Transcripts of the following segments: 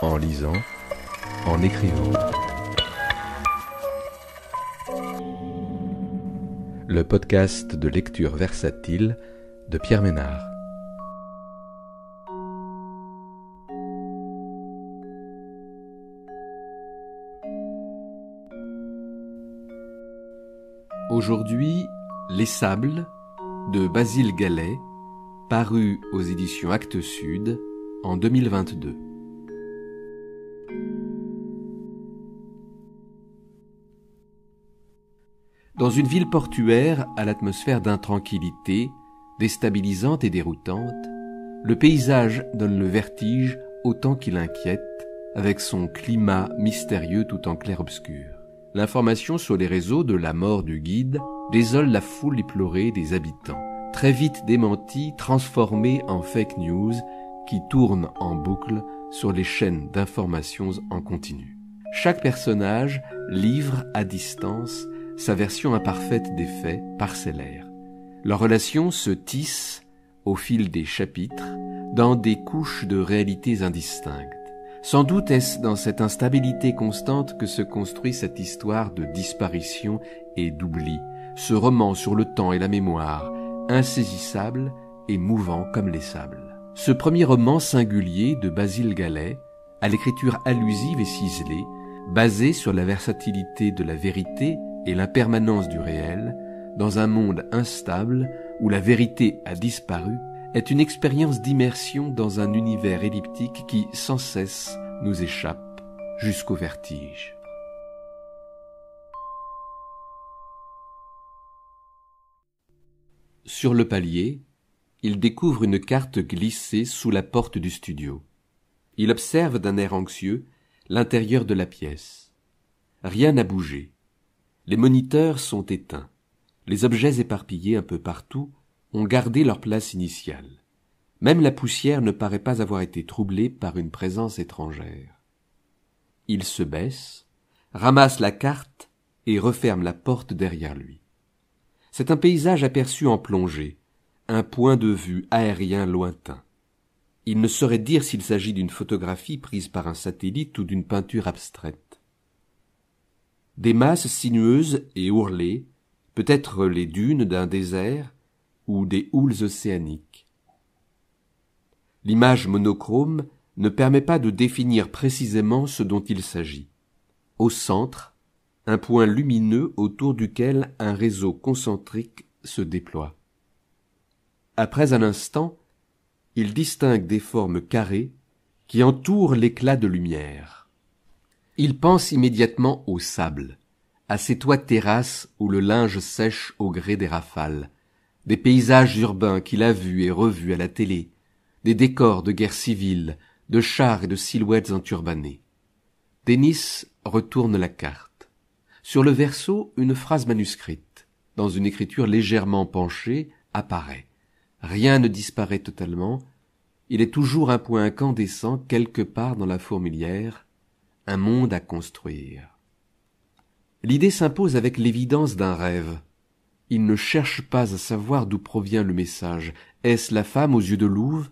en lisant, en écrivant. Le podcast de lecture versatile de Pierre Ménard. Aujourd'hui, Les Sables de Basile Galley, paru aux éditions Actes Sud en 2022. Dans une ville portuaire à l'atmosphère d'intranquillité, déstabilisante et déroutante, le paysage donne le vertige autant qu'il inquiète, avec son climat mystérieux tout en clair-obscur. L'information sur les réseaux de la mort du guide désole la foule éplorée des habitants, très vite démentie, transformée en fake news qui tourne en boucle sur les chaînes d'informations en continu. Chaque personnage livre à distance sa version imparfaite des faits, parcellaire. Leurs relations se tissent au fil des chapitres dans des couches de réalités indistinctes. Sans doute est-ce dans cette instabilité constante que se construit cette histoire de disparition et d'oubli, ce roman sur le temps et la mémoire, insaisissable et mouvant comme les sables. Ce premier roman singulier de Basile Galley, à l'écriture allusive et ciselée, basé sur la versatilité de la vérité et l'impermanence du réel, dans un monde instable où la vérité a disparu, est une expérience d'immersion dans un univers elliptique qui, sans cesse, nous échappe jusqu'au vertige. Sur le palier, il découvre une carte glissée sous la porte du studio. Il observe d'un air anxieux l'intérieur de la pièce. Rien n'a bougé. Les moniteurs sont éteints. Les objets éparpillés un peu partout ont gardé leur place initiale. Même la poussière ne paraît pas avoir été troublée par une présence étrangère. Il se baisse, ramasse la carte et referme la porte derrière lui. C'est un paysage aperçu en plongée, un point de vue aérien lointain. Il ne saurait dire s'il s'agit d'une photographie prise par un satellite ou d'une peinture abstraite. Des masses sinueuses et ourlées, peut-être les dunes d'un désert ou des houles océaniques. L'image monochrome ne permet pas de définir précisément ce dont il s'agit. Au centre, un point lumineux autour duquel un réseau concentrique se déploie. Après un instant, il distingue des formes carrées qui entourent l'éclat de lumière. Il pense immédiatement au sable, à ces toits de terrasse où le linge sèche au gré des rafales, des paysages urbains qu'il a vus et revus à la télé, des décors de guerre civile, de chars et de silhouettes enturbanées. Denis retourne la carte. Sur le verso, une phrase manuscrite, dans une écriture légèrement penchée, apparaît. Rien ne disparaît totalement, il est toujours un point incandescent quelque part dans la fourmilière, un monde à construire. L'idée s'impose avec l'évidence d'un rêve. Il ne cherche pas à savoir d'où provient le message. Est-ce la femme aux yeux de louve?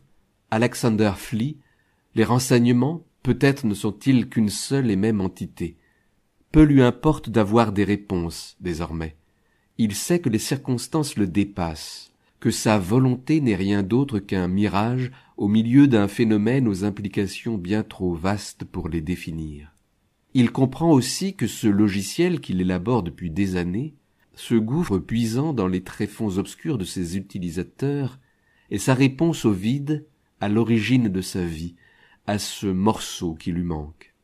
Alexander Flea? Les renseignements, peut-être ne sont-ils qu'une seule et même entité. Peu lui importe d'avoir des réponses, désormais. Il sait que les circonstances le dépassent, que sa volonté n'est rien d'autre qu'un mirage au milieu d'un phénomène aux implications bien trop vastes pour les définir. Il comprend aussi que ce logiciel qu'il élabore depuis des années, ce gouffre puisant dans les tréfonds obscurs de ses utilisateurs, est sa réponse au vide, à l'origine de sa vie, à ce morceau qui lui manque.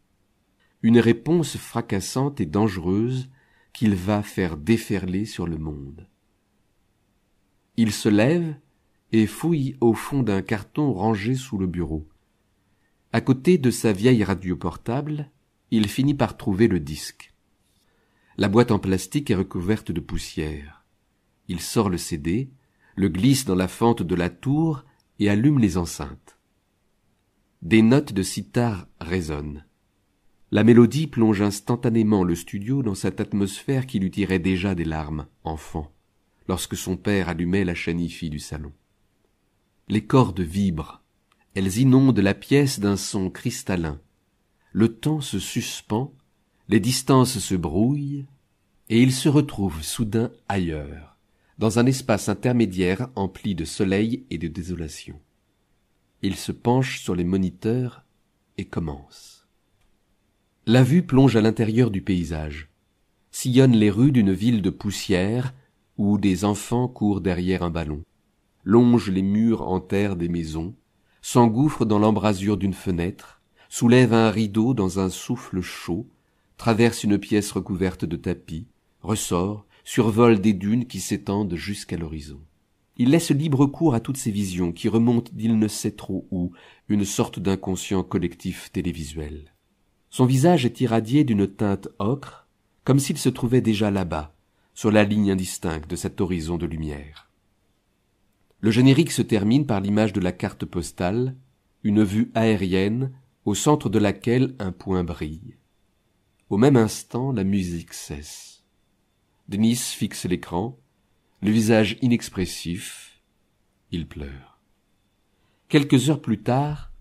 Une réponse fracassante et dangereuse qu'il va faire déferler sur le monde. Il se lève et fouille au fond d'un carton rangé sous le bureau. À côté de sa vieille radio portable, il finit par trouver le disque. La boîte en plastique est recouverte de poussière. Il sort le CD, le glisse dans la fente de la tour et allume les enceintes. Des notes de sitar résonnent. La mélodie plonge instantanément le studio dans cette atmosphère qui lui tirait déjà des larmes, enfant, lorsque son père allumait la chaîne hi-fi du salon. Les cordes vibrent, elles inondent la pièce d'un son cristallin. le temps se suspend, les distances se brouillent, et il se retrouve soudain ailleurs, dans un espace intermédiaire empli de soleil et de désolation. Il se penche sur les moniteurs et commence. La vue plonge à l'intérieur du paysage. Sillonnent les rues d'une ville de poussière où des enfants courent derrière un ballon, longe les murs en terre des maisons, s'engouffre dans l'embrasure d'une fenêtre, soulève un rideau dans un souffle chaud, traverse une pièce recouverte de tapis, ressort, survole des dunes qui s'étendent jusqu'à l'horizon. Il laisse libre cours à toutes ces visions qui remontent d'il ne sait trop où, une sorte d'inconscient collectif télévisuel. Son visage est irradié d'une teinte ocre, comme s'il se trouvait déjà là-bas, sur la ligne indistincte de cet horizon de lumière. Le générique se termine par l'image de la carte postale, une vue aérienne, au centre de laquelle un point brille. Au même instant, la musique cesse. Denis fixe l'écran, le visage inexpressif, il pleure. Quelques heures plus tard,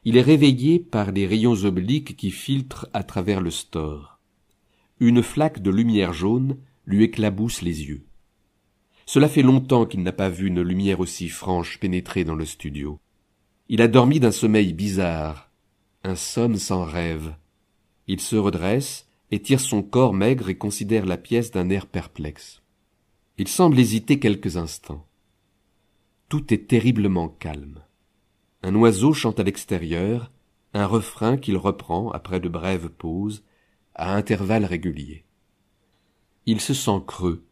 il est réveillé par les rayons obliques qui filtrent à travers le store. Une flaque de lumière jaune lui éclabousse les yeux. Cela fait longtemps qu'il n'a pas vu une lumière aussi franche pénétrer dans le studio. Il a dormi d'un sommeil bizarre, un somme sans rêve. Il se redresse, étire son corps maigre et considère la pièce d'un air perplexe. Il semble hésiter quelques instants. Tout est terriblement calme. Un oiseau chante à l'extérieur, un refrain qu'il reprend après de brèves pauses, à intervalles réguliers. Il se sent creux,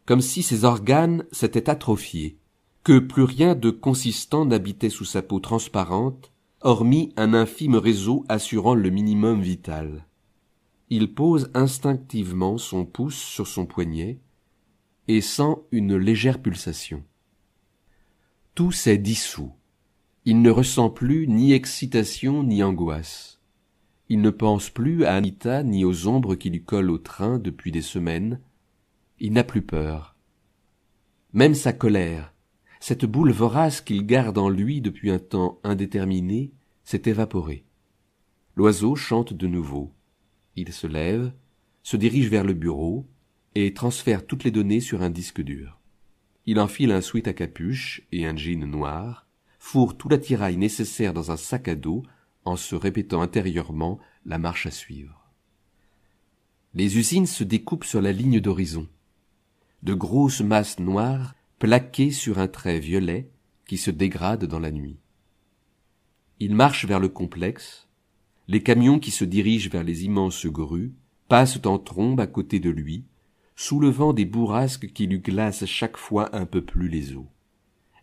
comme si ses organes s'étaient atrophiés, que plus rien de consistant n'habitait sous sa peau transparente, hormis un infime réseau assurant le minimum vital. Il pose instinctivement son pouce sur son poignet et sent une légère pulsation. Tout s'est dissous. Il ne ressent plus ni excitation ni angoisse. Il ne pense plus à Anita ni aux ombres qui lui collent au train depuis des semaines. Il n'a plus peur. Même sa colère, cette boule vorace qu'il garde en lui depuis un temps indéterminé, s'est évaporée. L'oiseau chante de nouveau. Il se lève, se dirige vers le bureau et transfère toutes les données sur un disque dur. Il enfile un sweat à capuche et un jean noir, fourre tout l'attirail nécessaire dans un sac à dos en se répétant intérieurement la marche à suivre. Les usines se découpent sur la ligne d'horizon. De grosses masses noires plaquées sur un trait violet qui se dégrade dans la nuit. Il marche vers le complexe. Les camions qui se dirigent vers les immenses grues passent en trombe à côté de lui, soulevant des bourrasques qui lui glacent chaque fois un peu plus les os.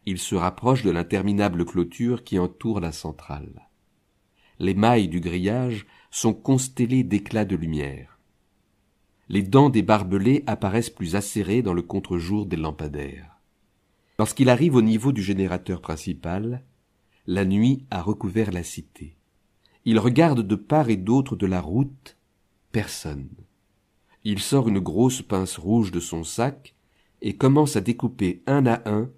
Il se rapproche de l'interminable clôture qui entoure la centrale. Les mailles du grillage sont constellées d'éclats de lumière. Les dents des barbelés apparaissent plus acérées dans le contre-jour des lampadaires. Lorsqu'il arrive au niveau du générateur principal, la nuit a recouvert la cité. Il regarde de part et d'autre de la route, personne. Il sort une grosse pince rouge de son sac et commence à découper un à un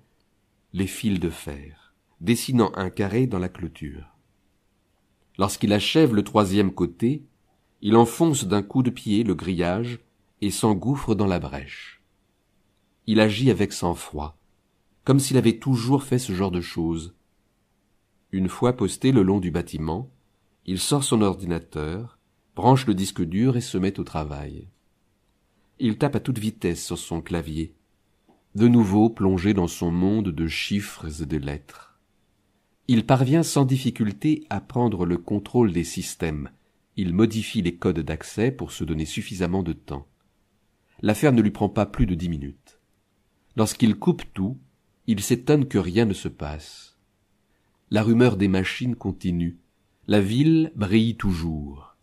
les fils de fer, dessinant un carré dans la clôture. Lorsqu'il achève le troisième côté, il enfonce d'un coup de pied le grillage et s'engouffre dans la brèche. Il agit avec sang-froid, comme s'il avait toujours fait ce genre de choses. Une fois posté le long du bâtiment, il sort son ordinateur, branche le disque dur et se met au travail. Il tape à toute vitesse sur son clavier, de nouveau plongé dans son monde de chiffres et de lettres. Il parvient sans difficulté à prendre le contrôle des systèmes. Il modifie les codes d'accès pour se donner suffisamment de temps. L'affaire ne lui prend pas plus de 10 minutes. Lorsqu'il coupe tout, il s'étonne que rien ne se passe. La rumeur des machines continue. La ville brille toujours.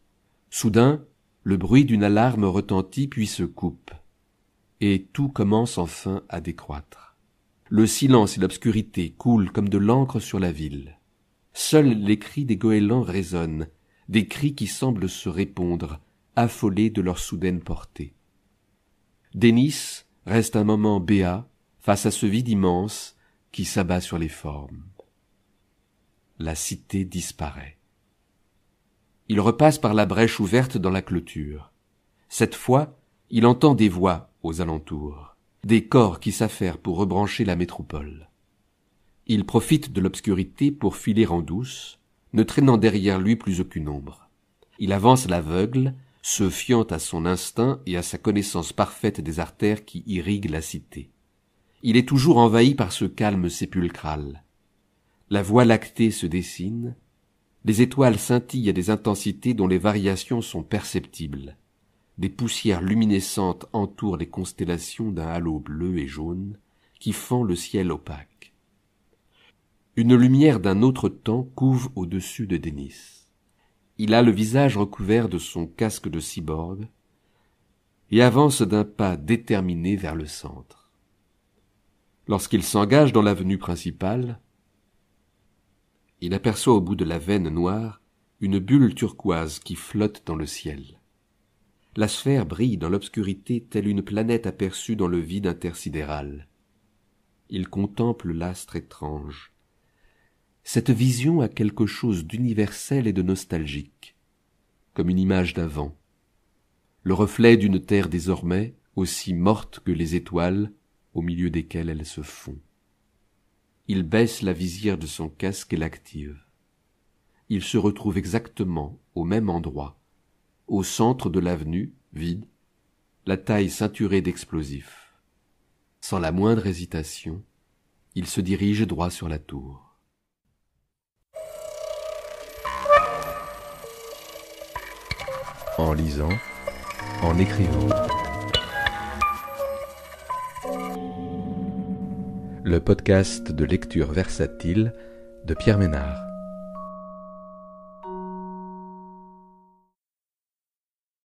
Soudain, le bruit d'une alarme retentit puis se coupe. Et tout commence enfin à décroître. Le silence et l'obscurité coulent comme de l'encre sur la ville. Seuls les cris des goélands résonnent, des cris qui semblent se répondre, affolés de leur soudaine portée. Denis reste un moment béat face à ce vide immense qui s'abat sur les formes. La cité disparaît. Il repasse par la brèche ouverte dans la clôture. Cette fois, il entend des voix aux alentours, des corps qui s'affairent pour rebrancher la métropole. Il profite de l'obscurité pour filer en douce, ne traînant derrière lui plus aucune ombre. Il avance à l'aveugle, se fiant à son instinct et à sa connaissance parfaite des artères qui irriguent la cité. Il est toujours envahi par ce calme sépulcral. La voie lactée se dessine, les étoiles scintillent à des intensités dont les variations sont perceptibles. Des poussières luminescentes entourent les constellations d'un halo bleu et jaune qui fend le ciel opaque. Une lumière d'un autre temps couve au-dessus de Denis. Il a le visage recouvert de son casque de cyborg et avance d'un pas déterminé vers le centre. Lorsqu'il s'engage dans l'avenue principale, il aperçoit au bout de la veine noire une bulle turquoise qui flotte dans le ciel. La sphère brille dans l'obscurité telle une planète aperçue dans le vide intersidéral. Il contemple l'astre étrange. Cette vision a quelque chose d'universel et de nostalgique, comme une image d'avant, le reflet d'une terre désormais aussi morte que les étoiles au milieu desquelles elle se fond. Il baisse la visière de son casque et l'active. Il se retrouve exactement au même endroit, au centre de l'avenue, vide, la taille ceinturée d'explosifs. Sans la moindre hésitation, il se dirige droit sur la tour. En lisant, en écrivant. Le podcast de lecture versatile de Pierre Ménard.